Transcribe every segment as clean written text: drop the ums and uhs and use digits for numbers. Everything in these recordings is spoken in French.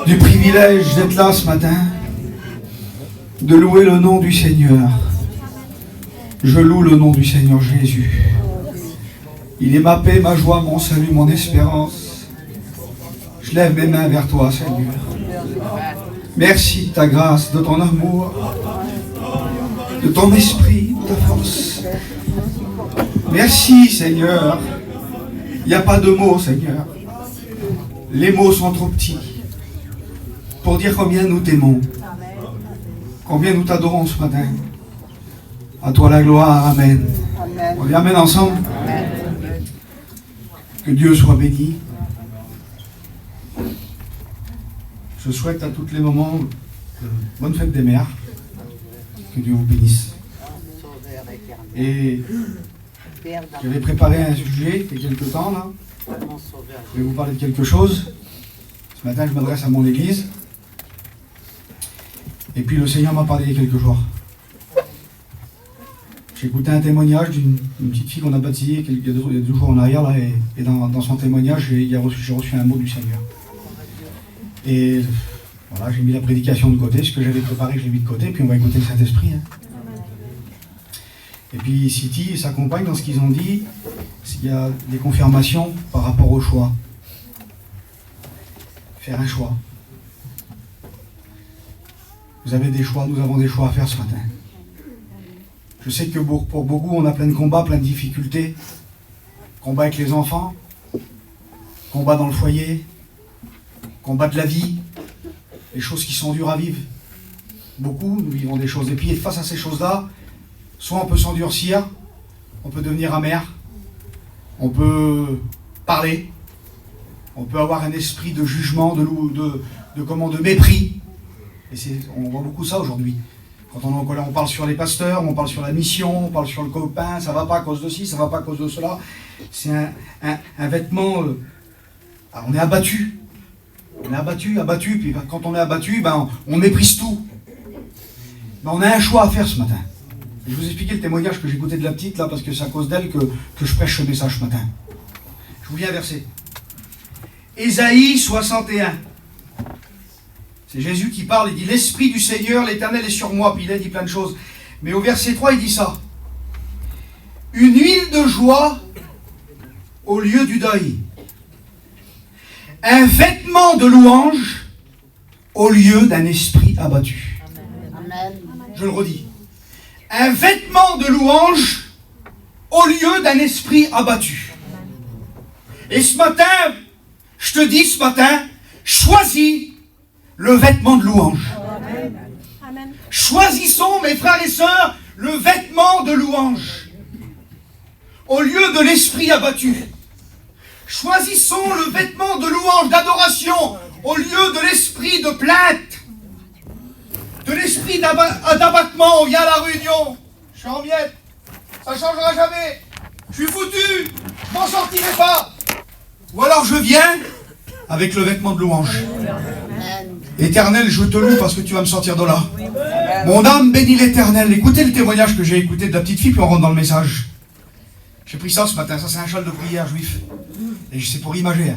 du privilège d'être là ce matin, de louer le nom du Seigneur. Je loue le nom du Seigneur Jésus. Il est ma paix, ma joie, mon salut, mon espérance. Je lève mes mains vers toi, Seigneur. Merci de ta grâce, de ton amour, de ton esprit, de ta force. Merci, Seigneur. Il n'y a pas de mots, Seigneur. Les mots sont trop petits pour dire combien nous t'aimons, combien nous t'adorons ce matin. À toi la gloire, Amen. On dit Amen ensemble. Que Dieu soit béni. Je souhaite à tous les moments bonne fête des mères. Que Dieu vous bénisse. Et j'avais préparé un sujet il y a quelques temps là. Je vais vous parler de quelque chose. Ce matin, je m'adresse à mon église. Et puis le Seigneur m'a parlé il y a quelques jours. J'ai écouté un témoignage d'une petite fille qu'on a baptisée il y a 2 jours en arrière, là, et dans son témoignage, j'ai reçu un mot du Seigneur. Et voilà, j'ai mis la prédication de côté, ce que j'avais préparé, je l'ai mis de côté, puis on va écouter le Saint-Esprit. Hein. Et puis City et sa compagne, dans ce qu'ils ont dit, il y a des confirmations par rapport au choix. Faire un choix. Vous avez des choix, nous avons des choix à faire ce matin. Je sais que pour beaucoup, on a plein de combats, plein de difficultés. Combat avec les enfants, combat dans le foyer, combat de la vie, les choses qui sont dures à vivre. Beaucoup, nous vivons des choses. Et puis face à ces choses-là, soit on peut s'endurcir, on peut devenir amer, on peut parler, on peut avoir un esprit de jugement, de mépris. Et on voit beaucoup ça aujourd'hui. Quand on est en colère, on parle sur les pasteurs, on parle sur la mission, on parle sur le copain, ça va pas à cause de ci, ça va pas à cause de cela. C'est un vêtement... on est abattu. On est abattu, puis quand on est abattu, on méprise tout. Mais on a un choix à faire ce matin. Je vais vous expliquer le témoignage que j'ai écouté de la petite, là, parce que c'est à cause d'elle que je prêche ce message ce matin. Je vous lis un verset. Ésaïe 61. C'est Jésus qui parle, il dit « L'Esprit du Seigneur, l'Éternel est sur moi », puis il a dit plein de choses. Mais au verset 3, il dit ça. « Une huile de joie au lieu du deuil. Un vêtement de louange au lieu d'un esprit abattu. » Je le redis. Un vêtement de louange au lieu d'un esprit abattu. Et ce matin, je te dis ce matin, choisis le vêtement de louange. Amen. Choisissons, mes frères et sœurs, le vêtement de louange au lieu de l'esprit abattu. Choisissons le vêtement de louange, d'adoration, au lieu de l'esprit de plainte, de l'esprit d'abattement. On vient à la réunion, je suis en miettes, ça ne changera jamais, je suis foutu, je m'en sortirai pas. Ou alors je viens avec le vêtement de louange. Éternel, je te loue parce que tu vas me sortir de là. Mon âme bénit l'Éternel. Écoutez le témoignage que j'ai écouté de la petite fille, puis on rentre dans le message. J'ai pris ça ce matin, ça c'est un châle de prière juif. Et c'est pour imager.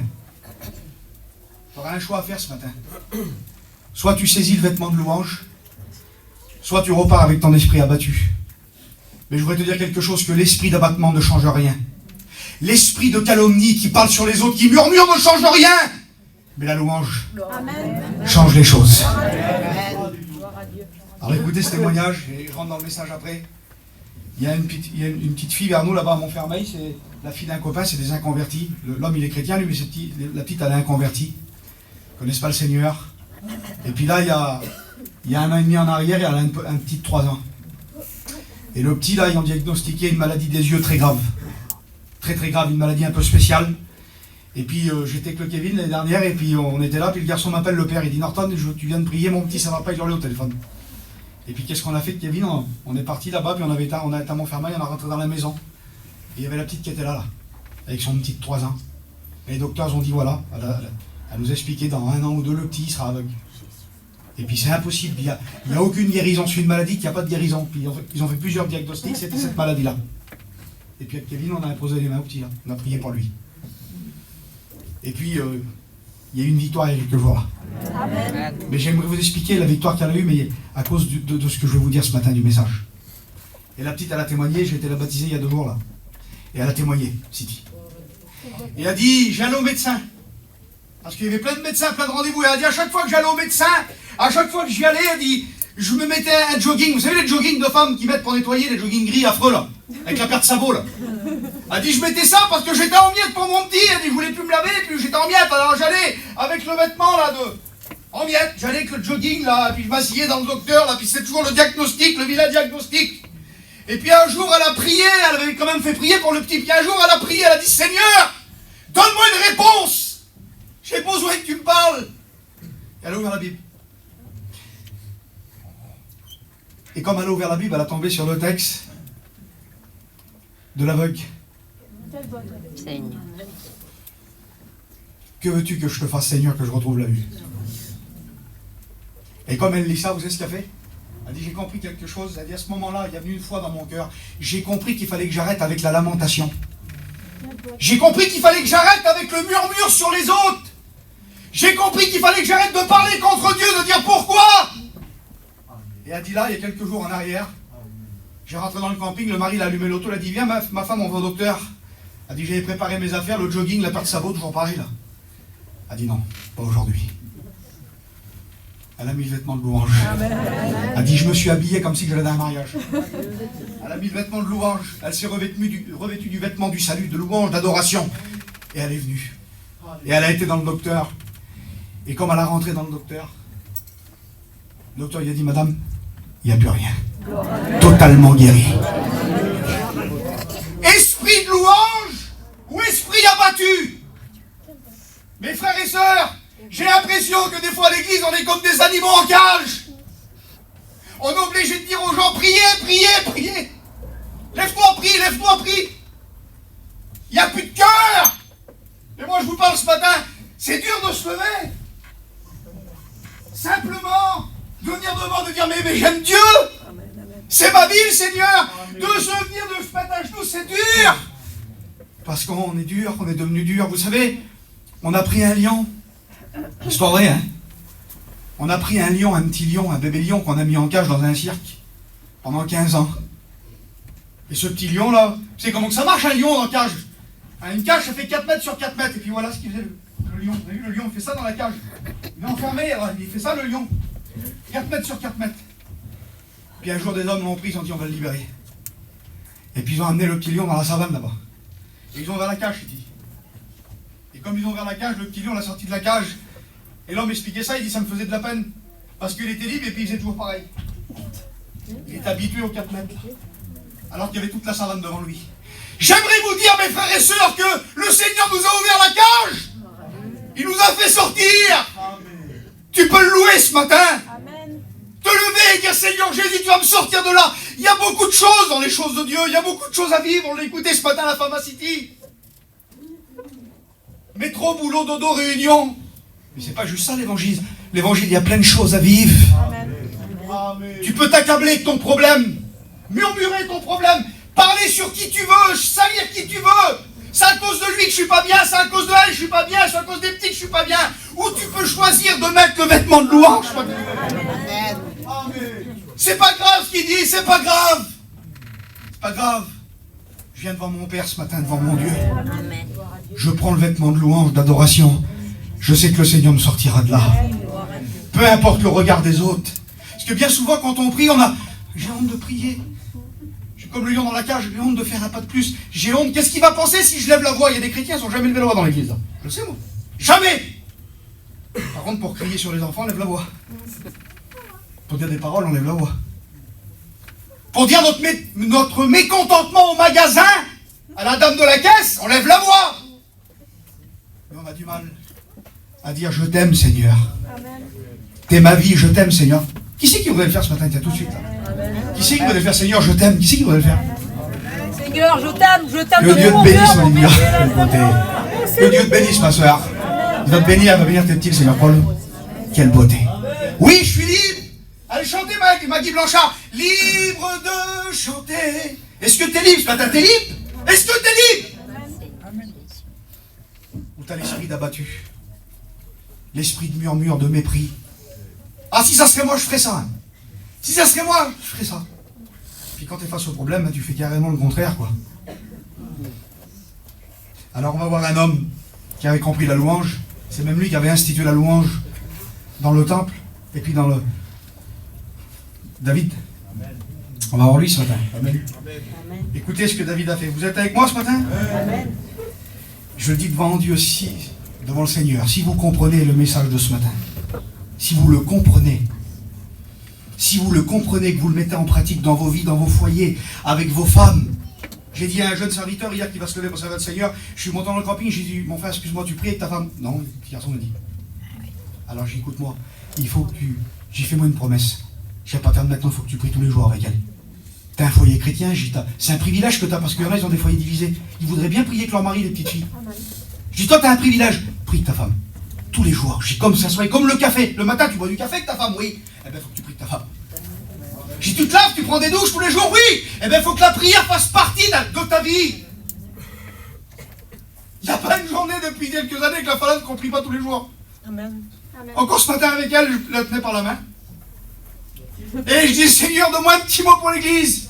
Tu auras un choix à faire ce matin. Soit tu saisis le vêtement de louange, soit tu repars avec ton esprit abattu. Mais je voudrais te dire quelque chose, que l'esprit d'abattement ne change rien. L'esprit de calomnie qui parle sur les autres, qui murmure, ne change rien. Mais la louange change les choses. Alors écoutez ce témoignage, et je rentre dans le message après. Il y a une petite fille vers nous là-bas à Montfermeil, c'est la fille d'un copain, c'est des inconvertis. L'homme il est chrétien, lui, mais la petite elle est inconvertie. Ils ne connaissent pas le Seigneur. Et puis là, il y a 1 an et demi en arrière, il y a un petit de 3 ans. Et le petit là, ils ont diagnostiqué une maladie des yeux très grave. Très très grave, une maladie un peu spéciale. Et puis j'étais avec le Kevin l'année dernière, et puis on était là, puis le garçon m'appelle, le père, il dit « Norton, tu viens de prier, mon petit, ça va pas », il hurlait au téléphone. Et puis qu'est-ce qu'on a fait de Kevin? On est parti là-bas, puis on a été à Montfermeil, on a rentré dans la maison. Et il y avait la petite qui était là, avec son petit de 3 ans. Et les docteurs ont dit voilà, elle nous a expliqué dans 1 an ou 2, le petit il sera aveugle. Et puis c'est impossible, il n'y a aucune guérison, c'est une maladie qu'il n'y a pas de guérison. Puis ils ont fait plusieurs diagnostics, c'était cette maladie-là. Et puis avec Kevin, on a imposé les mains au petit, là. On a prié pour lui. Et puis, Il y a eu une victoire il y a quelques jours là. Amen. Mais j'aimerais vous expliquer la victoire qu'elle a eue, mais à cause de ce que je vais vous dire ce matin du message. Et la petite, elle a témoigné, j'ai été la baptiser il y a 2 jours là. Et elle a témoigné, Siti. Et elle a dit, j'allais au médecin. Parce qu'il y avait plein de médecins, plein de rendez-vous. Et elle a dit, à chaque fois que j'allais au médecin, à chaque fois que j'y allais, elle dit, je me mettais un jogging. Vous savez les joggings de femmes qui mettent pour nettoyer, les joggings gris affreux là, avec la paire de sabots là. Elle a dit, je mettais ça parce que j'étais en miettes pour mon petit. Elle dit, je voulais plus me laver, puis j'étais en miettes. Alors j'allais avec le vêtement là en miettes. J'allais avec le jogging là, puis je m'asseyais dans le docteur là, puis c'est toujours le diagnostic, le vilain diagnostic. Et puis un jour elle a prié, elle avait quand même fait prier pour le petit. Puis un jour elle a prié, elle a dit, Seigneur, donne-moi une réponse. J'ai besoin que tu me parles. Et elle a ouvert la Bible. Et comme elle a ouvert la Bible, elle a tombé sur le texte de l'aveugle. Seigneur. Que veux-tu que je te fasse, Seigneur, que je retrouve la vue? Et comme elle lit ça, vous savez ce qu'elle a fait? Elle dit, j'ai compris quelque chose. Elle dit, à ce moment-là, il y a venu une foi dans mon cœur. J'ai compris qu'il fallait que j'arrête avec la lamentation. J'ai compris qu'il fallait que j'arrête avec le murmure sur les autres. J'ai compris qu'il fallait que j'arrête de parler contre Dieu, de dire pourquoi. Et elle dit là, il y a quelques jours en arrière, j'ai rentré dans le camping, le mari l'a allumé l'auto, il a dit, viens ma femme, on va au docteur. Elle a dit, j'avais préparé mes affaires, le jogging, la paire de sabots, toujours pareil là. Elle a dit, non, pas aujourd'hui. Elle a mis le vêtement de louange. Elle a dit, je me suis habillé comme si j'allais dans un mariage. Elle a mis le vêtement de louange, elle s'est revêtue du vêtement du salut, de louange, d'adoration. Et elle est venue. Et elle a été dans le docteur. Et comme elle a rentré dans le docteur il a dit, madame, il n'y a plus rien. Totalement guéri. Esprit de louange ou esprit abattu? Mes frères et sœurs, j'ai l'impression que des fois à l'église, on est comme des animaux en cage. On est obligé de dire aux gens, priez, priez, priez. Lève-toi, prie, lève-toi, prie. Il n'y a plus de cœur. Et moi, je vous parle ce matin, c'est dur de se lever. Simplement, de venir devant, de dire, mais j'aime Dieu. C'est ma vie, le Seigneur. De se venir, de se mettre à genoux, c'est dur. Parce qu'on est dur, on est devenu dur. Vous savez, on a pris un lion. C'est pas vrai, hein? On a pris un lion, un petit lion, un bébé lion qu'on a mis en cage dans un cirque pendant 15 ans. Et ce petit lion là, c'est comment que ça marche un lion dans la cage? Une cage, ça fait 4 mètres sur 4 mètres. Et puis voilà ce qu'il faisait le lion. Vous avez vu, le lion fait ça dans la cage. Il est enfermé, alors, il fait ça le lion. 4 mètres sur 4 mètres. Puis un jour des hommes l'ont pris, ils ont dit on va le libérer. Et puis ils ont amené le petit lion dans la savane là-bas. Et ils ont ouvert la cage, dit. Et comme ils ont ouvert la cage, le petit lion l'a sorti de la cage. Et l'homme expliquait ça, il dit ça me faisait de la peine. Parce qu'il était libre et puis il faisait toujours pareil. Il est habitué aux 4 mètres. Alors qu'il y avait toute la savane devant lui. J'aimerais vous dire, mes frères et sœurs, que le Seigneur nous a ouvert la cage. Il nous a fait sortir. Amen. Tu peux le louer ce matin. Amen. Te lever et dire, Seigneur Jésus, tu vas me sortir de là. Il y a beaucoup de choses dans les choses de Dieu. Il y a beaucoup de choses à vivre. On l'a écouté ce matin à la Pharma City. Métro, boulot, dodo, réunion. Mais c'est pas juste ça l'évangile. L'évangile, il y a plein de choses à vivre. Amen. Amen. Tu peux t'accabler avec ton problème. Murmurer ton problème. Parler sur qui tu veux, salir qui tu veux. C'est à cause de lui que je suis pas bien, c'est à cause de elle je suis pas bien, c'est à cause des petits que je suis pas bien. Ou tu peux choisir de mettre le vêtement de louange. C'est pas grave ce qu'il dit, c'est pas grave. C'est pas grave. Je viens devant mon Père ce matin, devant mon Dieu. Je prends le vêtement de louange, d'adoration. Je sais que le Seigneur me sortira de là. Peu importe le regard des autres. Parce que bien souvent quand on prie, j'ai honte de prier. Comme le lion dans la cage, j'ai honte de faire un pas de plus. J'ai honte. Qu'est-ce qu'il va penser si je lève la voix? Il y a des chrétiens qui n'ont jamais levé la voix dans l'église. Je le sais, moi. Jamais. Par contre, pour crier sur les enfants, on lève la voix. Pour dire des paroles, on lève la voix. Pour dire notre mécontentement au magasin, à la dame de la caisse, on lève la voix. Mais on a du mal à dire je t'aime, Seigneur. T'es ma vie, je t'aime, Seigneur. Qui c'est qui voudrait le faire ce matin? Tiens, tout de suite. Là. Qui c'est qui voudrait le faire? Seigneur, je t'aime. Qui c'est qui voudrait le faire? Seigneur, je t'aime que Dieu te bénisse, ma Olivia. Que Dieu te bénisse, ma soeur. Il va te bénir, elle va bénir tes petits, Seigneur. Paul. Quelle beauté. Oui, je suis libre. Allez chanter, Maggie Blanchard. Libre de chanter. Est-ce que t'es libre ce matin? T'es libre? Est-ce que t'es libre? Ou t'as l'esprit d'abattu? L'esprit de murmure, de mépris. Ah, si ça serait moi, je ferais ça. Hein. Si ça serait moi, je ferais ça. Puis quand tu es face au problème, tu fais carrément le contraire, quoi. Alors on va voir un homme qui avait compris la louange. C'est même lui qui avait institué la louange dans le temple. Et puis dans le... David. On va voir lui ce matin. Amen. Amen. Écoutez ce que David a fait. Vous êtes avec moi ce matin? Amen. Je le dis devant Dieu, devant le Seigneur, si vous comprenez le message de ce matin, si vous le comprenez, que vous le mettez en pratique dans vos vies, dans vos foyers, avec vos femmes. J'ai dit à un jeune serviteur hier qui va se lever pour servir le Seigneur, je suis monté dans le camping, j'ai dit, mon frère, excuse-moi, tu pries avec ta femme? Non, le petit garçon me dit. Alors j'ai dit, écoute-moi, il faut que tu... J'ai fait moi une promesse. Je vais pas faire maintenant, il faut que tu pries tous les jours avec elle. T'as un foyer chrétien, c'est un privilège que t'as, parce qu'il y en a, ils ont des foyers divisés. Ils voudraient bien prier avec leur mari, les petites filles. Je dis, toi, t'as un privilège. Prie avec ta femme. Tous les jours. Je dis, comme ça soit, comme le café. Le matin, tu bois du café avec ta femme, oui. Eh bien, il faut que tu pries avec ta femme. Je dis, tu te laves, tu prends des douches tous les jours, oui. Eh bien, il faut que la prière fasse partie de ta vie. Il n'y a pas une journée depuis quelques années que la femme qu'on ne prie pas tous les jours. Amen. Encore ce matin avec elle, je la tenais par la main. Et je dis, Seigneur, donne-moi un petit mot pour l'église.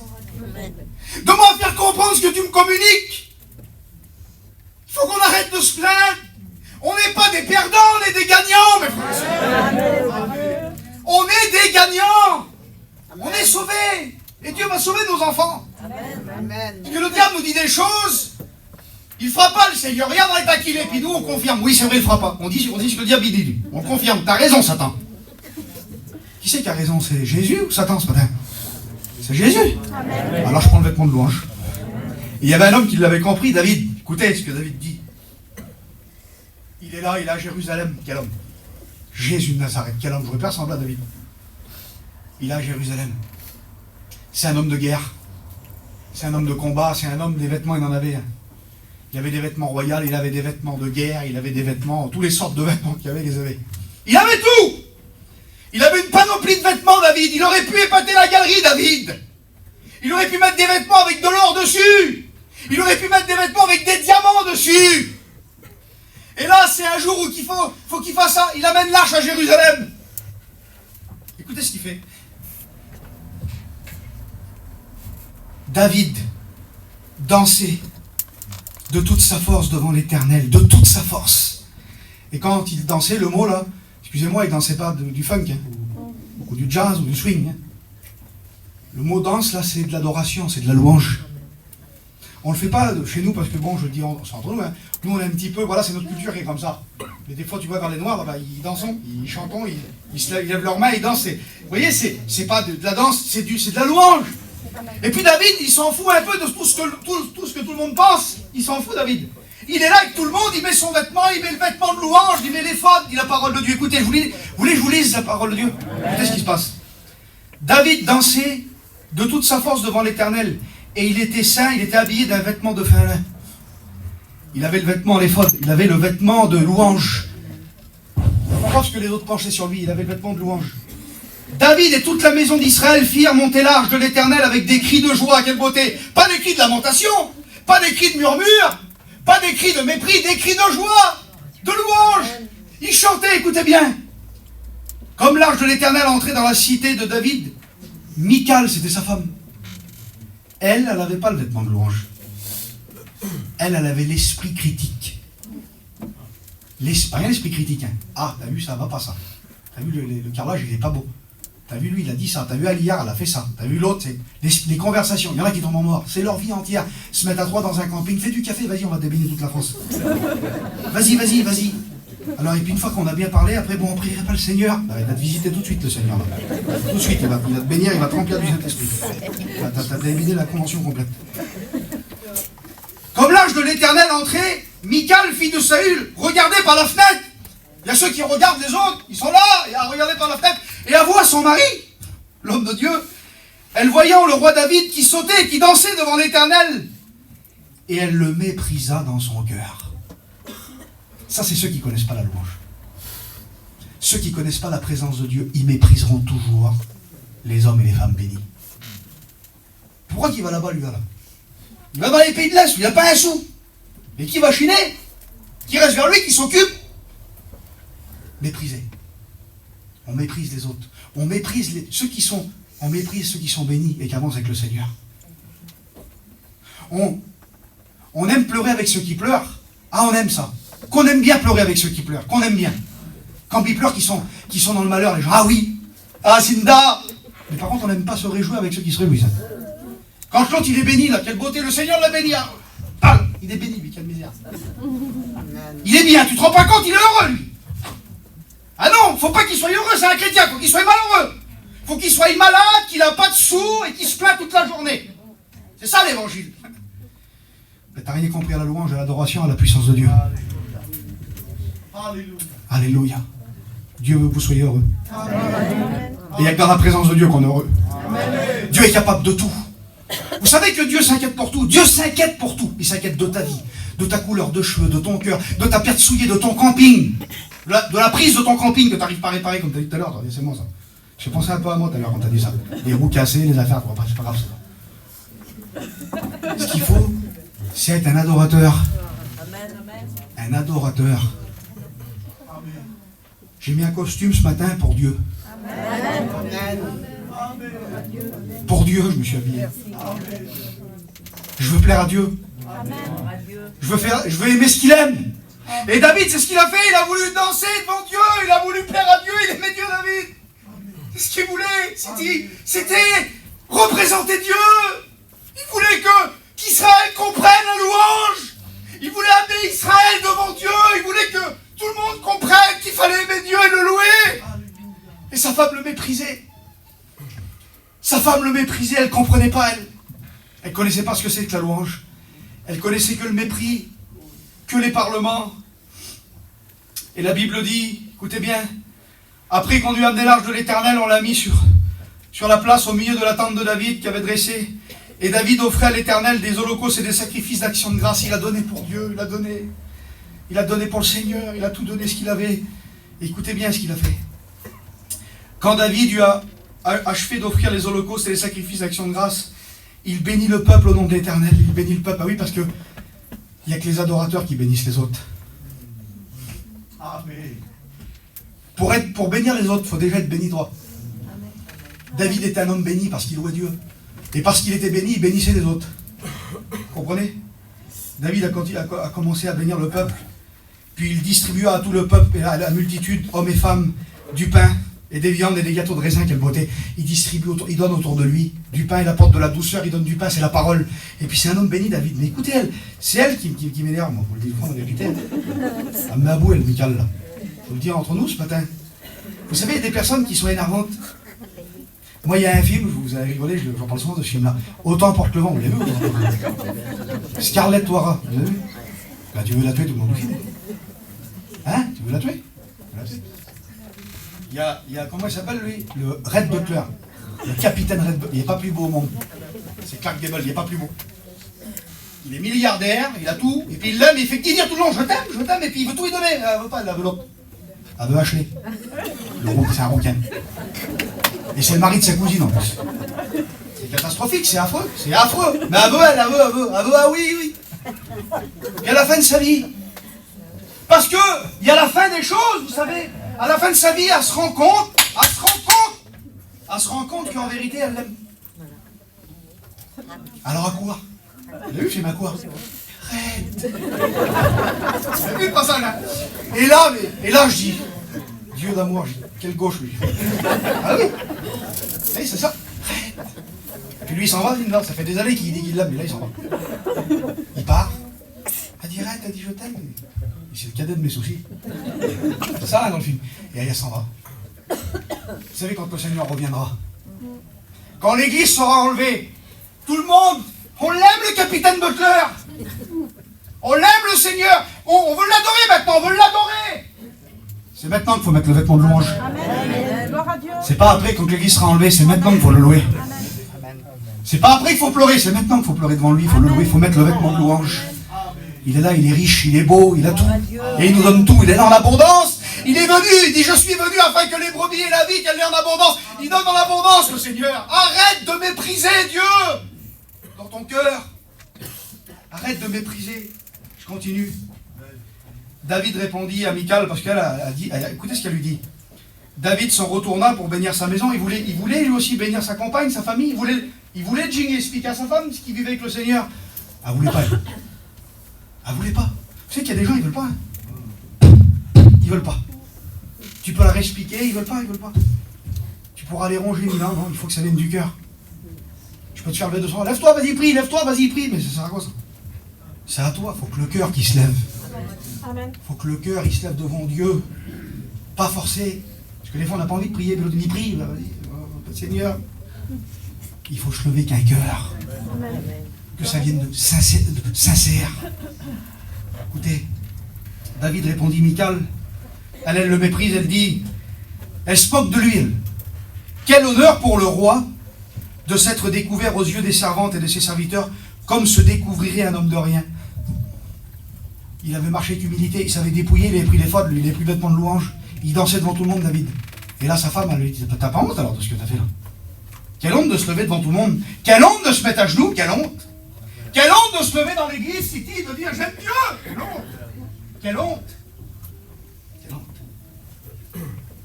Donne-moi à faire comprendre ce que tu me communiques. Il faut qu'on arrête de se plaindre. On n'est pas des perdants, on est des gagnants, mes frères. On est des gagnants. On est sauvés. Et Dieu va sauver nos enfants. Amen. Parce que le diable nous dit des choses. Il ne fera pas, le Seigneur. Regarde avec ta qu'il est. Puis nous, on confirme. Oui, c'est vrai, il ne fera pas. On dit ce que le diable dit. On confirme. T'as raison, Satan. Qui c'est qui a raison? C'est Jésus ou Satan ce matin? C'est Jésus. Amen. Alors je prends le vêtement de louange. Et il y avait un homme qui l'avait compris, David. Écoutez ce que David dit. Il est là à Jérusalem. Quel homme? Jésus de Nazareth. Quel homme? Je ne pas ressembler à David. Il est à Jérusalem. C'est un homme de guerre. C'est un homme de combat. C'est un homme, des vêtements, il en avait. Il avait des vêtements royaux, il avait des vêtements de guerre, il avait des vêtements, toutes les sortes de vêtements qu'il y avait, il les avait. Il avait tout! Il avait une panoplie de vêtements, David. Il aurait pu épater la galerie, David. Il aurait pu mettre des vêtements avec de l'or dessus. Il aurait pu mettre des vêtements avec des diamants dessus. Et là, c'est un jour où il faut qu'il fasse ça. Il amène l'arche à Jérusalem. Écoutez ce qu'il fait. David dansait de toute sa force devant l'Éternel, de toute sa force. Et quand il dansait, le mot là, excusez-moi, il ne dansait pas du funk, hein, ou du jazz, ou du swing. Hein. Le mot danse, là, c'est de l'adoration, c'est de la louange. On ne le fait pas chez nous, parce que bon, je dis, c'est entre nous, hein. Nous on est un petit peu, voilà, c'est notre culture qui est comme ça. Mais des fois, tu vois, dans les Noirs, bah, ils dansent, ils chantent, ils lèvent leurs mains, ils dansent. Vous voyez, c'est pas de la danse, c'est de la louange. Et puis David, il s'en fout un peu de tout ce que tout le monde pense. Il s'en fout, David. Il est là avec tout le monde, il met son vêtement, il met le vêtement de louange, il met l'éphod, il dit la parole de Dieu. Écoutez, vous voulez que je vous lise la parole de Dieu? Écoutez ce qui se passe. David dansait de toute sa force devant l'Éternel. Et il était saint, il était habillé d'un vêtement de fin lin. Il avait le vêtement l'éphod, il avait le vêtement de louange. Parce que les autres penchaient sur lui, il avait le vêtement de louange. David et toute la maison d'Israël firent monter l'arche de l'Éternel avec des cris de joie. Quelle beauté! Pas des cris de lamentation, pas des cris de murmure, pas des cris de mépris, des cris de joie, de louange. Ils chantaient, écoutez bien. Comme l'arche de l'Éternel entrait dans la cité de David, Michal, c'était sa femme. Elle n'avait pas le vêtement de louange. Elle avait l'esprit critique. Rien l'esprit critique. Hein. Ah, t'as vu, ça va pas ça. T'as vu, le carrelage, il est pas beau. T'as vu, lui, il a dit ça. T'as vu, Aliyar, elle a fait ça. T'as vu l'autre, c'est les conversations. Il y en a qui tombent en mort. C'est leur vie entière. Se mettre à trois dans un camping. Fais du café, vas-y, on va débiner toute la France. Vas-y. Alors, et puis une fois qu'on a bien parlé, après, bon, on prierait pas le Seigneur. Bah, il va te visiter tout de suite, le Seigneur. Là. Tout de suite, il va te bénir, il va te remplir du Saint-Esprit. T'as débiné la convention complète. Comme l'arche de l'Éternel entrait, Michal, fille de Saül, regardait par la fenêtre. Il y a ceux qui regardent les autres, ils sont là, et à regarder par la fenêtre, et elle voit son mari, l'homme de Dieu, elle voyant le roi David qui sautait, qui dansait devant l'Éternel, et elle le méprisa dans son cœur. Ça, c'est ceux qui ne connaissent pas la louange. Ceux qui ne connaissent pas la présence de Dieu, ils mépriseront toujours les hommes et les femmes bénis. Pourquoi qu'il va là-bas, lui, là? Il va dans les pays de l'Est, il n'a pas un sou. Et qui va chiner? Qui reste vers lui, qui s'occupe? méprisés. On méprise les autres. On méprise ceux qui sont bénis et qui avancent avec le Seigneur. On aime pleurer avec ceux qui pleurent. Ah, on aime ça. Qu'on aime bien pleurer avec ceux qui pleurent. Qu'on aime bien. Quand ils pleurent, qui sont dans le malheur, les gens, ah oui, ah Sinda. Mais par contre, on n'aime pas se réjouir avec ceux qui se réjouissent. Quand l'autre, il est béni, là, quelle beauté, le Seigneur l'a béni. Ah, il est béni, lui, quelle misère. Il est bien, tu te rends pas compte, il est heureux, lui. Ah non, faut pas qu'il soit heureux, c'est un chrétien, faut qu'il soit malheureux. Faut qu'il soit malade, qu'il n'a pas de sous et qu'il se plaint toute la journée. C'est ça l'évangile. Mais t'as rien compris à la louange, à l'adoration, à la puissance de Dieu. Alléluia. Alléluia. Dieu veut que vous soyez heureux. Amen. Et il n'y a que dans la présence de Dieu qu'on est heureux. Amen. Dieu est capable de tout. Vous savez que Dieu s'inquiète pour tout. Dieu s'inquiète pour tout. Il s'inquiète de ta vie, de ta couleur de cheveux, de ton cœur, de ta pierre souillée, de ton camping, de la prise de ton camping que tu n'arrives pas à réparer, comme tu as dit tout à l'heure. C'est moi ça. J'ai pensé un peu à moi tout à l'heure quand tu as dit ça. Les roues cassées, les affaires, c'est pas grave ça. Ce qu'il faut, c'est être un adorateur. Un adorateur. J'ai mis un costume ce matin pour Dieu. Amen. Pour Dieu, je me suis habillé. Je veux plaire à Dieu. Je veux aimer ce qu'il aime. Et David, c'est ce qu'il a fait. Il a voulu danser devant Dieu. Il a voulu plaire à Dieu. Il aimait Dieu, David. C'est ce qu'il voulait. C'était représenter Dieu. Il voulait qu'Israël comprenne la louange. Il voulait amener Israël devant Dieu. Il voulait que tout le monde comprenne qu'il fallait aimer Dieu et le louer. Et sa femme le méprisait. Sa femme le méprisait, elle ne comprenait pas, elle. Elle ne connaissait pas ce que c'est que la louange. Elle connaissait que le mépris, que les parlements. Et la Bible dit, écoutez bien, après qu'on lui a amené l'arche de l'Éternel, on l'a mis sur la place au milieu de la tente de David qui avait dressé. Et David offrait à l'Éternel des holocaustes et des sacrifices d'action de grâce. Il a donné pour Dieu, il a donné. Il a donné pour le Seigneur, il a tout donné ce qu'il avait. Et écoutez bien ce qu'il a fait. Quand David lui a achevé d'offrir les holocaustes et les sacrifices d'action de grâce, il bénit le peuple au nom de l'Éternel. Il bénit le peuple. Ah oui, parce que il n'y a que les adorateurs qui bénissent les autres. Amen. Pour bénir les autres, il faut déjà être béni droit. David était un homme béni parce qu'il louait Dieu. Et parce qu'il était béni, il bénissait les autres. Vous comprenez? David a commencé à bénir le peuple. Puis il distribua à tout le peuple et à la multitude, hommes et femmes, du pain et des viandes et des gâteaux de raisin, quelle beauté. Il distribue, il donne autour de lui du pain, il apporte de la douceur, il donne du pain, c'est la parole. Et puis c'est un homme béni, David. Mais écoutez, c'est elle qui m'énerve, moi, pour le dire en vérité. Elle m'aboue, elle, Michael, là. Je vous le dis entre nous ce matin. Vous savez, il y a des personnes qui sont énervantes. Moi, il y a un film, vous avez rigolé, j'en parle souvent de ce film-là. Autant porte le vent, vous l'avez vu? Scarlett O'Hara, vous l'avez vu? Là, tu veux la tuer, tout le monde le film. Hein? Tu veux la tuer? Il y a, comment il s'appelle lui? Le Red Butler. Le capitaine Red Butler. Il n'est pas plus beau au monde. C'est Clark Gable, il n'est pas plus beau. Il est milliardaire, il a tout, et puis il l'aime, il fait dire tout le long, je t'aime, et puis il veut tout lui donner. Elle veut pas, elle veut l'autre. Elle veut Ashley. C'est un ronquin. Et c'est le mari de sa cousine en plus. C'est catastrophique, c'est affreux. Mais elle veut, ah oui. Et à la fin de sa vie. Parce que, il y a la fin des choses, vous savez. À la fin de sa vie, elle se rend compte qu'en vérité, elle l'aime. Alors à quoi? Vous avez vu, j'ai ma quoi? Arrête. Vous avez vu le passage là? Et là, je dis, Dieu d'amour, quelle gauche lui. Ah oui. Oui, c'est ça. Arrête. Et puis lui, il s'en va, non, ça fait des années qu'il dit qu'il l'aime, mais là, il s'en va. Il part. Elle dit, arrête, elle dit, je t'aime. C'est le cadet de mes soucis. C'est ça, là, dans le film. Et elle s'en va. Vous savez, quand le Seigneur reviendra, quand l'église sera enlevée, tout le monde, on l'aime, le capitaine Butler. On l'aime, le Seigneur. On veut l'adorer maintenant, on veut l'adorer. C'est maintenant qu'il faut mettre le vêtement de louange. C'est pas après, quand l'église sera enlevée, c'est maintenant qu'il faut le louer. C'est pas après qu'il faut pleurer, c'est maintenant qu'il faut pleurer devant lui, il faut le louer, il faut mettre le vêtement de louange. Il est là, il est riche, il est beau, il a tout. Et il nous donne tout, il est dans l'abondance. Il est venu, il dit, je suis venu afin que les brebis aient la vie, qu'elle ait en abondance. Il donne en abondance, le Seigneur. Arrête de mépriser Dieu dans ton cœur. Arrête de mépriser. Je continue. David répondit à Michal, parce qu'elle a dit, écoutez ce qu'elle lui dit. David s'en retourna pour bénir sa maison. Il voulait lui aussi bénir sa compagne, sa famille. Il voulait Jing expliquer à sa femme ce qu'il vivait avec le Seigneur. Elle voulait pas. Elle voulait pas. Vous savez qu'il y a des gens, ils veulent pas. Ils veulent pas. Tu peux leur expliquer, ils veulent pas. Tu pourras les ronger, mais non, il faut que ça vienne du cœur. Je peux te faire lever de son. Lève-toi, vas-y, prie, mais ça sert à quoi ça? C'est à toi, il faut que le cœur qui se lève. Il faut que le cœur il se lève devant Dieu. Pas forcé. Parce que des fois on n'a pas envie de prier, mais l'autre dit prie, vas-y, Seigneur. Il faut se lever qu'un cœur. Que ça vienne de sincère. Écoutez, David répondit Michal. Elle le méprise, elle dit, elle se moque de lui. Quel honneur pour le roi de s'être découvert aux yeux des servantes et de ses serviteurs comme se découvrirait un homme de rien. Il avait marché avec humilité, il savait dépouiller, il avait pris les fautes, il avait pris le vêtement de louange, il dansait devant tout le monde, David. Et là, sa femme, elle lui dit, t'as pas honte alors de ce que t'as fait là? Quelle honte de se lever devant tout le monde. Quelle honte de se mettre à genoux, quelle honte. Quelle honte de se lever dans l'église, City, de dire j'aime Dieu. Quelle honte. Quelle honte. Quelle honte.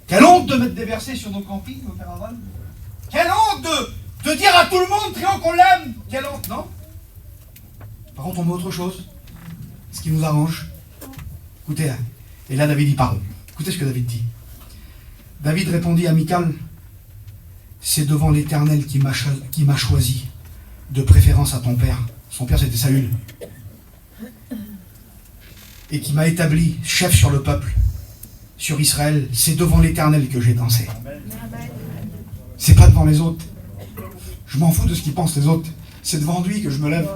Quelle honte de mettre des versets sur nos campings, nos caravanes. Quelle honte de dire à tout le monde, criant qu'on l'aime. Quelle honte, non? Par contre, on met autre chose. Ce qui nous arrange. Écoutez, hein. Et là, David y parle. Écoutez ce que David dit. David répondit à Michal, c'est devant l'Éternel qui m'a choisi, de préférence à ton père. Son père, c'était Saül. Et qui m'a établi chef sur le peuple, sur Israël. C'est devant l'Éternel que j'ai dansé. C'est pas devant les autres. Je m'en fous de ce qu'ils pensent les autres. C'est devant lui que je me lève.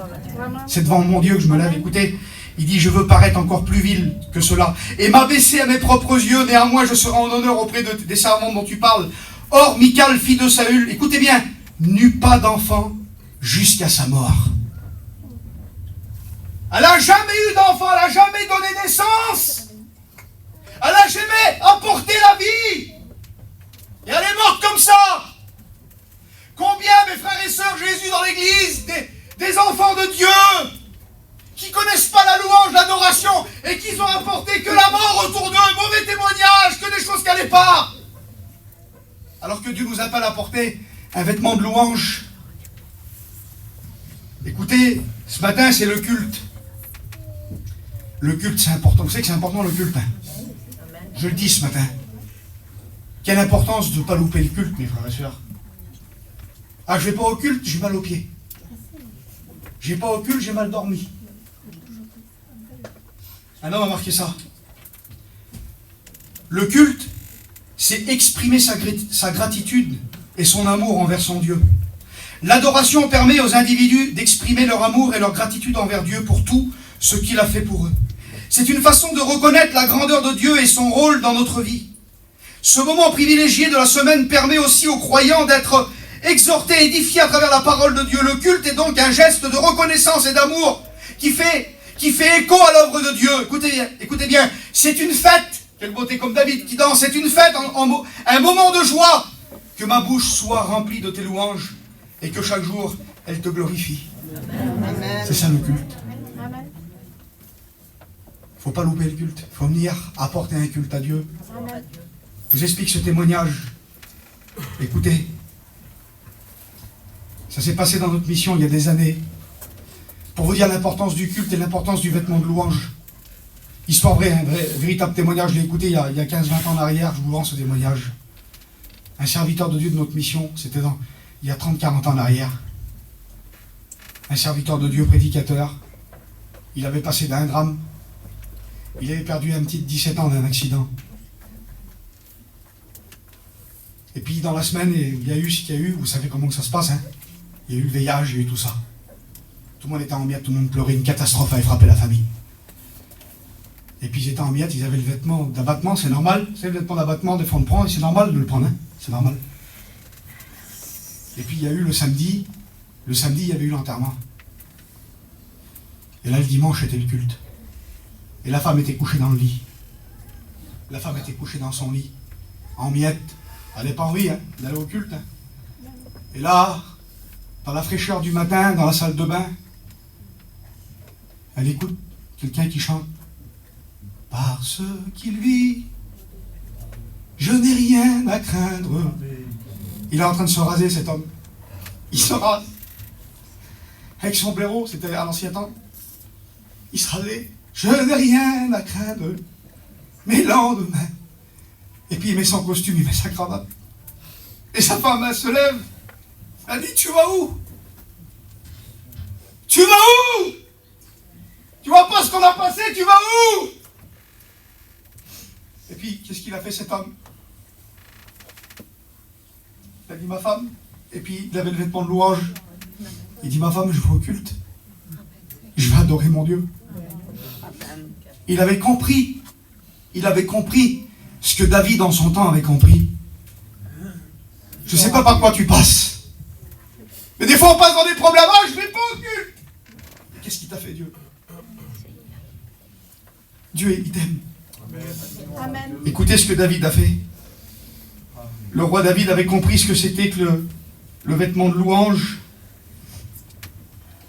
C'est devant mon Dieu que je me lève. Écoutez, il dit, je veux paraître encore plus vil que cela. Et m'abaisser à mes propres yeux, néanmoins je serai en honneur auprès des servantes dont tu parles. Or, Michal, fille de Saül, écoutez bien, n'eut pas d'enfant jusqu'à sa mort. Elle n'a jamais eu d'enfant, elle n'a jamais donné naissance. Elle n'a jamais apporté la vie. Et elle est morte comme ça. Combien, mes frères et sœurs, Jésus dans l'église, des enfants de Dieu, qui ne connaissent pas la louange, l'adoration, et qui ont apporté que la mort autour d'eux, mauvais témoignages, que des choses qui n'allaient pas. Alors que Dieu nous appelle à porter un vêtement de louange. Écoutez, ce matin, c'est le culte. Le culte, c'est important. Vous savez que c'est important, le culte. Hein? Je le dis ce matin. Quelle importance de ne pas louper le culte, mes frères et sœurs. Ah, je ne vais pas au culte, j'ai mal aux pieds. Je ne vais pas au culte, j'ai mal dormi. Un homme a marqué ça. Le culte, c'est exprimer sa gratitude et son amour envers son Dieu. L'adoration permet aux individus d'exprimer leur amour et leur gratitude envers Dieu pour tout ce qu'il a fait pour eux. C'est une façon de reconnaître la grandeur de Dieu et son rôle dans notre vie. Ce moment privilégié de la semaine permet aussi aux croyants d'être exhortés, édifiés à travers la parole de Dieu. Le culte est donc un geste de reconnaissance et d'amour qui fait écho à l'œuvre de Dieu. Écoutez bien, c'est une fête. Quelle beauté comme David qui danse. C'est une fête, un moment de joie. Que ma bouche soit remplie de tes louanges et que chaque jour, elle te glorifie. Amen. C'est ça le culte. Il ne faut pas louper le culte. Il faut venir apporter un culte à Dieu. Amen. Je vous explique ce témoignage. Écoutez, ça s'est passé dans notre mission il y a des années. Pour vous dire l'importance du culte et l'importance du vêtement de louange. Histoire vraie, un véritable témoignage, je l'ai écouté il y a 15-20 ans en arrière, je vous rends ce témoignage. Un serviteur de Dieu de notre mission, c'était il y a 30-40 ans en arrière. Un serviteur de Dieu, prédicateur. Il avait passé d'un drame. Il avait perdu un petit de 17 ans d'un accident. Et puis dans la semaine, il y a eu ce qu'il y a eu, vous savez comment ça se passe, hein. Il y a eu le VIH, il y a eu tout ça. Tout le monde était en miettes, tout le monde pleurait, une catastrophe avait frappé la famille. Et puis ils étaient en miettes, ils avaient le vêtement d'abattement, c'est normal. C'est le vêtement d'abattement, des fois on le prend, et c'est normal de le prendre, hein. C'est normal. Et puis il y a eu le samedi il y avait eu l'enterrement. Et là le dimanche était le culte. Et la femme était couchée dans le lit. La femme était couchée dans son lit, en miettes. Elle n'est pas envie, hein, d'aller au culte. Hein. Et là, dans la fraîcheur du matin, dans la salle de bain, elle écoute quelqu'un qui chante. Parce qu'il vit, je n'ai rien à craindre. Il est en train de se raser, cet homme. Il se rase. Avec son blaireau, c'était à l'ancien temps. Il se rasait. Je n'ai rien à craindre. Mais lendemain. Et puis il met son costume, il met sa cravate. Et sa femme, elle se lève. Elle dit, tu vas où? Tu vas où? Tu vois pas ce qu'on a passé, tu vas où? Et puis, qu'est-ce qu'il a fait cet homme? Il a dit, ma femme. Et puis, il avait le vêtement de louange. Il dit, ma femme, je vais au culte. Je vais adorer mon Dieu. Il avait compris ce que David en son temps avait compris. Je ne sais pas par quoi tu passes. Mais des fois on passe dans des problèmes. Ah, je ne vais pas au culte. Mais qu'est-ce qu'il t'a fait, Dieu? Dieu, il t'aime. Amen. Écoutez ce que David a fait. Le roi David avait compris ce que c'était que le vêtement de louange.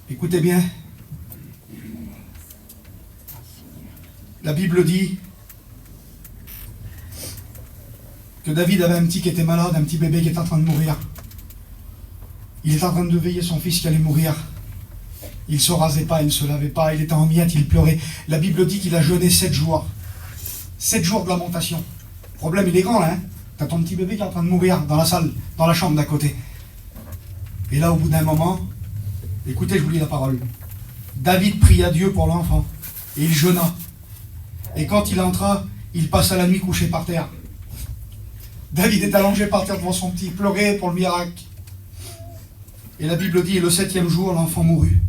Écoutez bien. La Bible dit que David avait un petit qui était malade, un petit bébé qui était en train de mourir. Il était en train de veiller son fils qui allait mourir. Il ne se rasait pas, il ne se lavait pas, il était en miettes, il pleurait. La Bible dit qu'il a jeûné 7 jours. 7 jours de lamentation. Le problème, il est grand, là. Hein. T'as ton petit bébé qui est en train de mourir dans la salle, dans la chambre d'à côté. Et là, au bout d'un moment, écoutez, je vous lis la parole. David pria Dieu pour l'enfant. Et il jeûna. Et quand il entra, il passa la nuit couché par terre. David est allongé par terre devant son petit, il pleurait pour le miracle. Et la Bible dit, et le 7e jour, l'enfant mourut.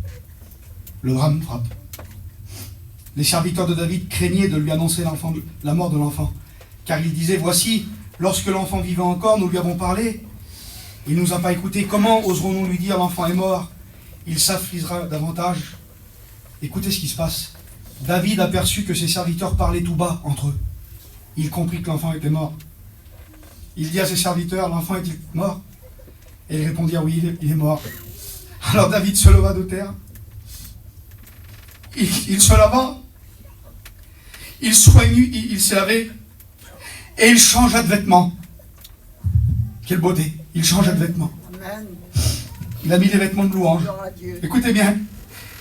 Le drame frappe. Les serviteurs de David craignaient de lui annoncer la mort de l'enfant. Car ils disaient, voici, lorsque l'enfant vivait encore, nous lui avons parlé. Il ne nous a pas écoutés. Comment oserons-nous lui dire, l'enfant est mort? Il s'affligera davantage. Écoutez ce qui se passe. David aperçut que ses serviteurs parlaient tout bas entre eux. Il comprit que l'enfant était mort. Il dit à ses serviteurs, l'enfant est-il mort? Et ils répondirent, oui, il est mort. Alors David se leva de terre. Il se lava. Il soignut, il s'est lavé. Et il changea de vêtements. Quelle beauté. Il changea de vêtements. Il a mis des vêtements de louange. Écoutez bien.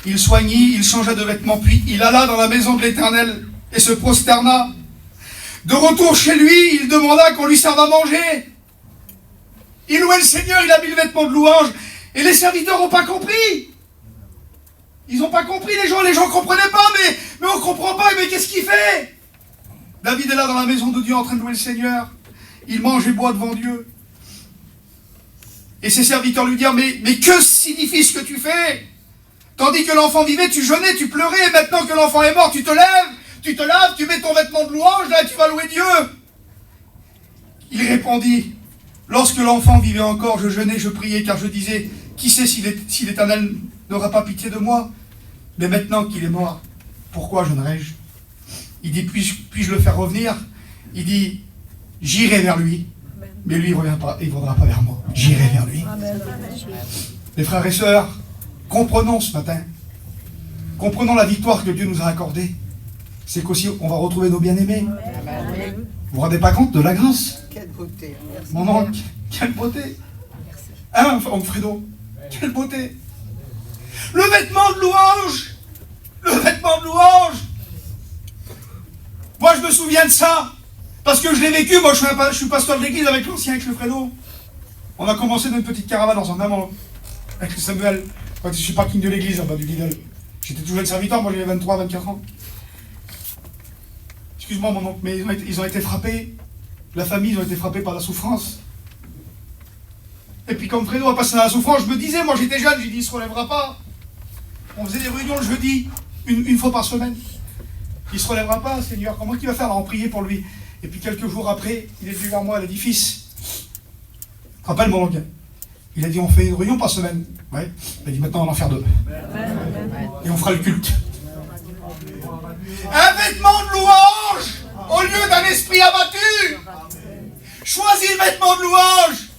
Il soignit, il changea de vêtements, puis il alla dans la maison de l'Éternel et se prosterna. De retour chez lui, il demanda qu'on lui serve à manger. Il louait le Seigneur, il a mis le vêtement de louange. Et les serviteurs n'ont pas compris. Ils n'ont pas compris, les gens ne comprenaient pas, mais on ne comprend pas, mais qu'est-ce qu'il fait? David est là dans la maison de Dieu en train de louer le Seigneur. Il mange et boit devant Dieu. Et ses serviteurs lui dirent, mais que signifie ce que tu fais? Tandis que l'enfant vivait, tu jeûnais, tu pleurais, et maintenant que l'enfant est mort, tu te lèves, tu te laves, tu mets ton vêtement de louange, là, tu vas louer Dieu. Il répondit, lorsque l'enfant vivait encore, je jeûnais, je priais, car je disais, qui sait si l'Éternel n'aura pas pitié de moi? Mais maintenant qu'il est mort, pourquoi jeûnerai-je? Il dit, puis-je le faire revenir? Il dit, j'irai vers lui, mais lui, il ne revient pas, il ne viendra pas vers moi. J'irai vers lui. Les frères et sœurs, comprenons ce matin, comprenons la victoire que Dieu nous a accordée. C'est qu'aussi on va retrouver nos bien-aimés. Vous vous rendez pas compte de la grâce? Quelle beauté. Merci. Mon oncle, quelle beauté. Hein, oncle Fredo, quelle beauté. Le vêtement de louange. Le vêtement de louange. Moi je me souviens de ça. Parce que je l'ai vécu, moi je suis pasteur de l'église avec l'ancien, avec le Fredo. On a commencé dans une petite caravane ensemble, même avec Samuel. Quand je suis parking de l'église, en bas du Lidl. J'étais tout jeune serviteur, moi j'avais 23, 24 ans. Excuse-moi mon oncle, mais ils ont été frappés. La famille, ils ont été frappés par la souffrance. Et puis comme Fredo a passé dans la souffrance, je me disais, moi j'étais jeune, j'ai dit, il ne se relèvera pas. On faisait des réunions le jeudi, une fois par semaine. Il ne se relèvera pas, Seigneur, comment il va faire? Alors on priait pour lui. Et puis quelques jours après, il est venu vers moi, il a dit, fils, rappelle mon oncle. Il a dit, on fait une réunion par semaine. Ouais. Il a dit, maintenant on va en faire 2. Et on fera le culte. Un vêtement de louange au lieu d'un esprit abattu. Choisis le vêtement de louange.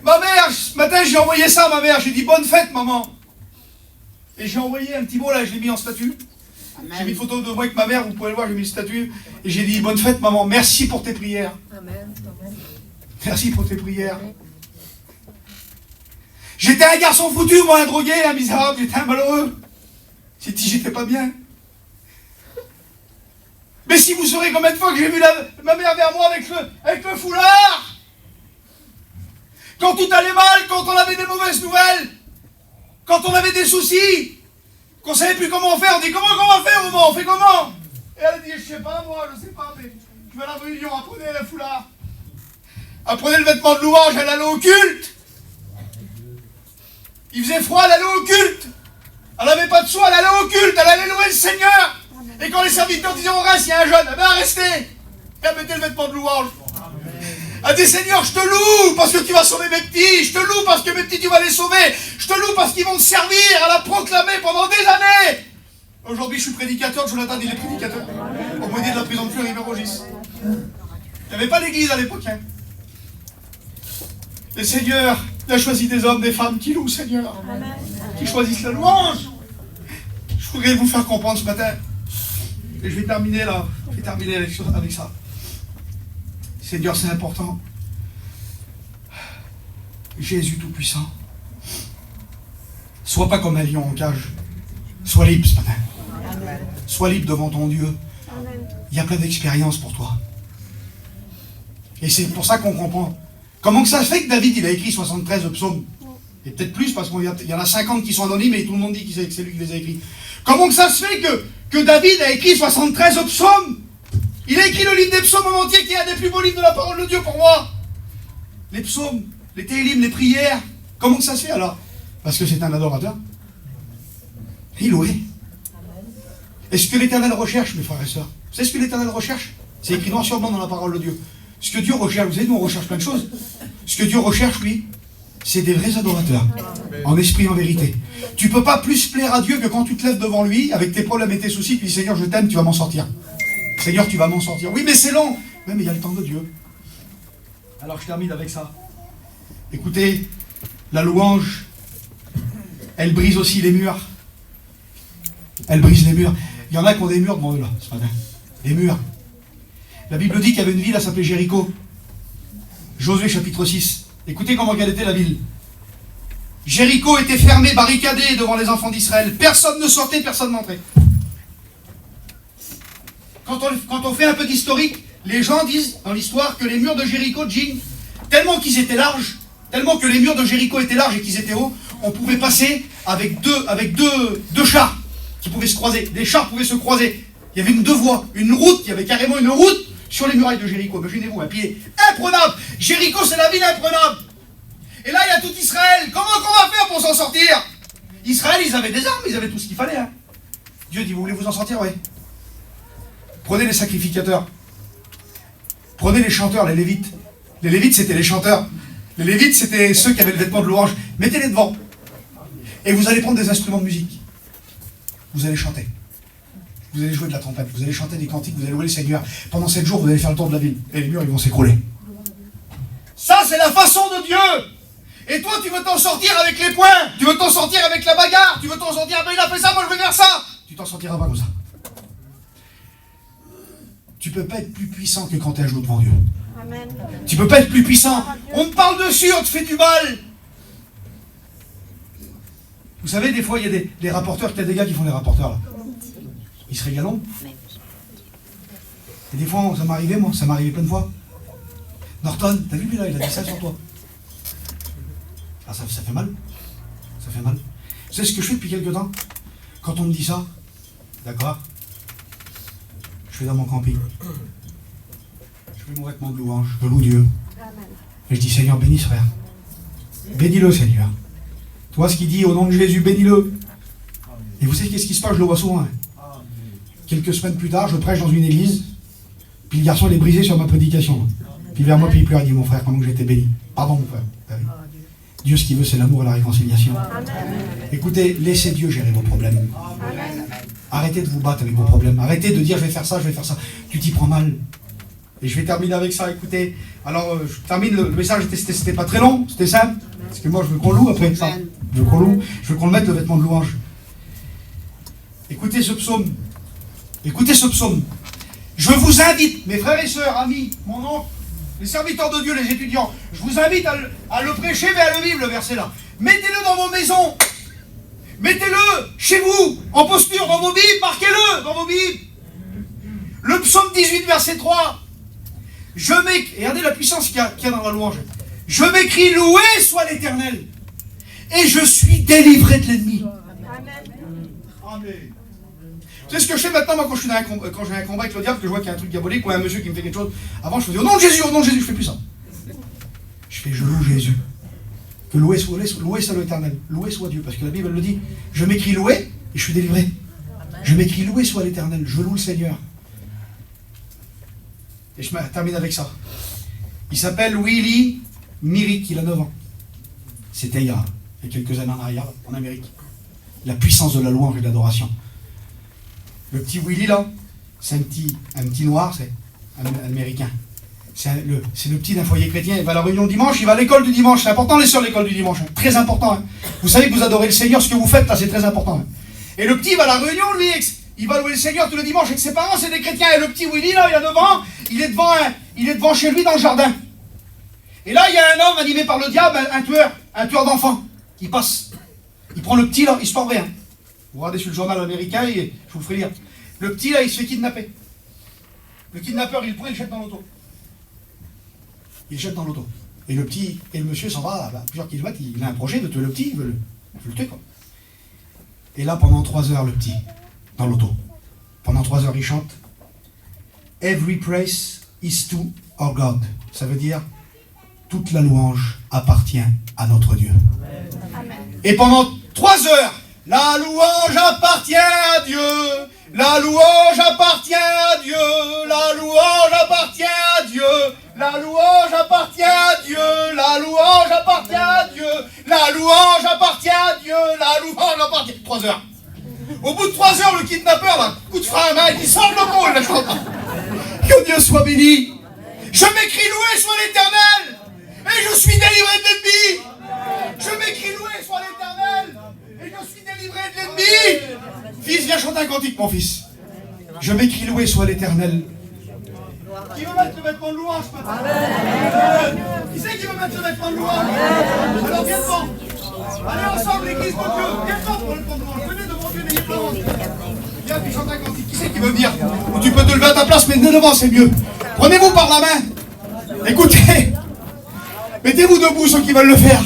Ma mère, ce matin j'ai envoyé ça à ma mère. J'ai dit, bonne fête maman. Et j'ai envoyé un petit mot là, je l'ai mis en statut. J'ai mis une photo de moi avec ma mère, vous pouvez le voir, j'ai mis une statue. Et j'ai dit, bonne fête maman, merci pour tes prières. Amen. Merci pour tes prières. J'étais un garçon foutu, moi, un drogué, un misérable, j'étais un malheureux. J'ai dit, j'étais pas bien. Mais si vous saurez combien de fois que j'ai vu ma mère vers moi avec le foulard, quand tout allait mal, quand on avait des mauvaises nouvelles, quand on avait des soucis, qu'on savait plus comment faire, on dit comment on va faire, maman, on fait comment? Et elle a dit, je sais pas moi, je sais pas, mais je vais à la réunion, apprenez le foulard, apprenez le vêtement de louange, elle allait au culte. Il faisait froid, elle allait au culte. Elle n'avait pas de soie, elle allait au culte, elle allait louer le Seigneur. Et quand les serviteurs disaient on reste, il y a un jeune, eh bien restez. Et elle mettait le vêtement de louange. Elle dit Seigneur, je te loue parce que tu vas sauver mes petits, je te loue parce que mes petits tu vas les sauver, je te loue parce qu'ils vont te servir à la proclamer pendant des années. Aujourd'hui je suis prédicateur, Jonathan il est prédicateur. Au moyen de la prison de Fleury-Mérogis. Il n'y avait pas d'église à l'époque. Hein. Le Seigneur il a choisi des hommes, des femmes qui louent, Seigneur. Qui choisissent la louange. Je voudrais vous faire comprendre ce matin. Et je vais terminer là. Je vais terminer avec ça. Seigneur, c'est important. Jésus Tout-Puissant. Sois pas comme un lion en cage. Sois libre ce matin. Sois libre devant ton Dieu. Il y a plein d'expériences pour toi. Et c'est pour ça qu'on comprend. Comment que ça se fait que David il a écrit 73 psaumes? Et peut-être plus parce qu'il y en a 50 qui sont anonymes et tout le monde dit que c'est lui qui les a écrits. Comment que ça se fait que David a écrit 73 psaumes? Il a écrit le livre des psaumes en entier qui est un des plus beaux livres de la parole de Dieu pour moi. Les psaumes, les télim, les prières. Comment que ça se fait alors? Parce que c'est un adorateur. Il louait. Est-ce que l'Éternel recherche, mes frères et sœurs? Vous savez ce que l'Éternel recherche? C'est écrit noir sur blanc dans la parole de Dieu. Ce que Dieu recherche, vous savez, nous on recherche plein de choses. Ce que Dieu recherche, lui, c'est des vrais adorateurs. En esprit et en vérité. Tu ne peux pas plus plaire à Dieu que quand tu te lèves devant lui, avec tes problèmes et tes soucis, puis Seigneur, je t'aime, tu vas m'en sortir. Seigneur, tu vas m'en sortir. Oui, mais c'est long. Oui, mais il y a le temps de Dieu. Alors je termine avec ça. Écoutez, la louange, elle brise aussi les murs. Elle brise les murs. Il y en a qui ont des murs devant eux là, ce matin. Des murs. La Bible dit qu'il y avait une ville, elle s'appelait Jéricho. Josué chapitre 6. Écoutez comment quelle était la ville. Jéricho était fermé, barricadé devant les enfants d'Israël. Personne ne sortait, personne n'entrait. Quand on fait un peu d'historique, les gens disent dans l'histoire que les murs de Jéricho, tellement qu'ils étaient larges, tellement que les murs de Jéricho étaient larges et qu'ils étaient hauts, on pouvait passer avec deux chars qui pouvaient se croiser. Les chars pouvaient se croiser. Il y avait deux voies, une route, il y avait carrément une route sur les murailles de Jéricho. Imaginez-vous, un pied imprenable. Jéricho, c'est la ville imprenable. Et là, il y a tout Israël. Comment qu'on va faire pour s'en sortir? Israël, ils avaient des armes, ils avaient tout ce qu'il fallait. Hein. Dieu dit, vous voulez vous en sortir? Oui. Prenez les sacrificateurs. Prenez les chanteurs, les lévites. Les lévites, c'était les chanteurs. Les lévites, c'était ceux qui avaient le vêtement de louange. Mettez-les devant. Et vous allez prendre des instruments de musique. Vous allez chanter. Vous allez jouer de la trompette. Vous allez chanter des cantiques. Vous allez louer le Seigneur. Pendant 7 jours, vous allez faire le tour de la ville. Et les murs, ils vont s'écrouler. Ça, c'est la façon de Dieu. Et toi, tu veux t'en sortir avec les poings. Tu veux t'en sortir avec la bagarre. Tu veux t'en sortir, ben il a fait ça, moi je veux faire ça. Tu t'en sortiras pas comme ça. Tu peux pas être plus puissant que quand tu es à genoux devant Dieu. Amen. Tu peux pas être plus puissant. On te parle dessus, on te fait du mal. Vous savez, des fois, il y a des rapporteurs, il y a des gars qui font des rapporteurs là. Ils se régalent. Et des fois, ça m'est arrivé, moi, ça m'est arrivé plein de fois. Norton, t'as vu lui là, il a dit ça sur toi. Ah, ça fait mal. Ça fait mal. Vous savez ce que je fais depuis quelques temps? Quand on me dit ça, d'accord? Je vais dans mon camping. Je mets mon vêtement de louange, je loue Dieu. Et je dis, Seigneur, bénis ce frère. Bénis-le, Seigneur. Toi, ce qu'il dit au nom de Jésus, bénis-le. Et vous savez qu'est-ce qui se passe? Je le vois souvent. Hein. Quelques semaines plus tard, je prêche dans une église. Puis le garçon, il est brisé sur ma prédication. Puis vers moi, puis il pleure, il dit, mon frère, comment j'ai été béni. Pardon, mon frère. Dieu, ce qu'il veut, c'est l'amour et la réconciliation. Écoutez, laissez Dieu gérer vos problèmes. Arrêtez de vous battre avec vos problèmes. Arrêtez de dire, je vais faire ça, je vais faire ça. Tu t'y prends mal. Et je vais terminer avec ça. Écoutez, alors, je termine, le message, c'était pas très long, c'était simple. Parce que moi, je veux qu'on loue après ça. Je veux qu'on loue, je veux qu'on le mette le vêtement de louange. Écoutez ce psaume. Écoutez ce psaume. Je vous invite, mes frères et sœurs, amis, mon oncle, les serviteurs de Dieu, les étudiants, je vous invite à le prêcher, mais à le vivre, le verset là. Mettez-le dans vos maisons. Mettez-le chez vous, en posture, dans vos Bibles, marquez-le dans vos Bibles. Le psaume 18, verset 3. Et regardez la puissance qu'il y a dans la louange. Je m'écris, loué soit l'Éternel, et je suis délivré de l'ennemi. Amen. Tu sais ce que je fais maintenant, moi, quand j'ai un combat avec le diable, que je vois qu'il y a un truc diabolique, ou un monsieur qui me fait quelque chose, avant je faisais au nom de Jésus, je fais plus ça. Je loue Jésus. Que loué soit l'Éternel, loué soit Dieu, parce que la Bible le dit. Je m'écris loué, et je suis délivré. Je m'écris loué soit l'Éternel, je loue le Seigneur. Et je termine avec ça. Il s'appelle Willy Myrick, il a 9 ans. C'était il y a quelques années en arrière, en Amérique. La puissance de la louange et de l'adoration. Le petit Willy là, c'est un petit noir, c'est un américain. C'est le petit d'un foyer chrétien. Il va à la réunion dimanche, il va à l'école du dimanche. C'est important les sœurs, l'école du dimanche. Hein. Très important. Hein. Vous savez que vous adorez le Seigneur, ce que vous faites là, c'est très important. Hein. Et le petit va à la réunion, lui, il va louer le Seigneur tous les dimanches avec ses parents, c'est des chrétiens. Et le petit Willy là, il a 9 ans, il est devant chez lui dans le jardin. Et là, il y a un homme animé par le diable, un tueur d'enfants. Il passe. Il prend le petit là, histoire vraie. Hein. Vous regardez sur le journal américain, je vous le ferai lire. Le petit là, il se fait kidnapper. Le kidnappeur, il le prend, il le jette dans l'auto. Et le petit, et le monsieur s'en va à plusieurs kilomètres, il a un projet de tuer le petit, il veut le tuer quoi. Et là, pendant 3 heures, le petit, dans l'auto. Pendant 3 heures, il chante Every praise is to our God. Ça veut dire toute la louange appartient à notre Dieu. Amen. Et pendant 3 heures, la louange appartient à Dieu. La louange appartient à Dieu. La louange appartient à Dieu. La louange appartient à Dieu. La louange appartient à Dieu. La louange appartient à Dieu. La louange appartient. 3 heures. Au bout de 3 heures, le kidnappeur, là, coup de frein à main, il sort le mot, là, je crois pas. Que Dieu soit béni. Je m'écris loué soit l'Éternel. Et je suis délivré de l'ennemi. Je m'écris loué soit l'Éternel. Et je suis délivré de l'ennemi. Fils, viens chanter un cantique, mon fils. Je m'écris loué soit l'Éternel. Qui veut mettre le vêtement de louange ce matin? Qui c'est qui veut mettre le vêtement de louange? Alors viens devant. Allez ensemble, l'église de Dieu. Viens devant pour le vêtement de louange. Venez devant Dieu, n'ayez pas honte. Viens, puis chante un cantique. Qui c'est qui veut venir? Ou tu peux te lever à ta place, mais venez devant, c'est mieux. Prenez-vous par la main. Écoutez. Mettez-vous debout ceux qui veulent le faire.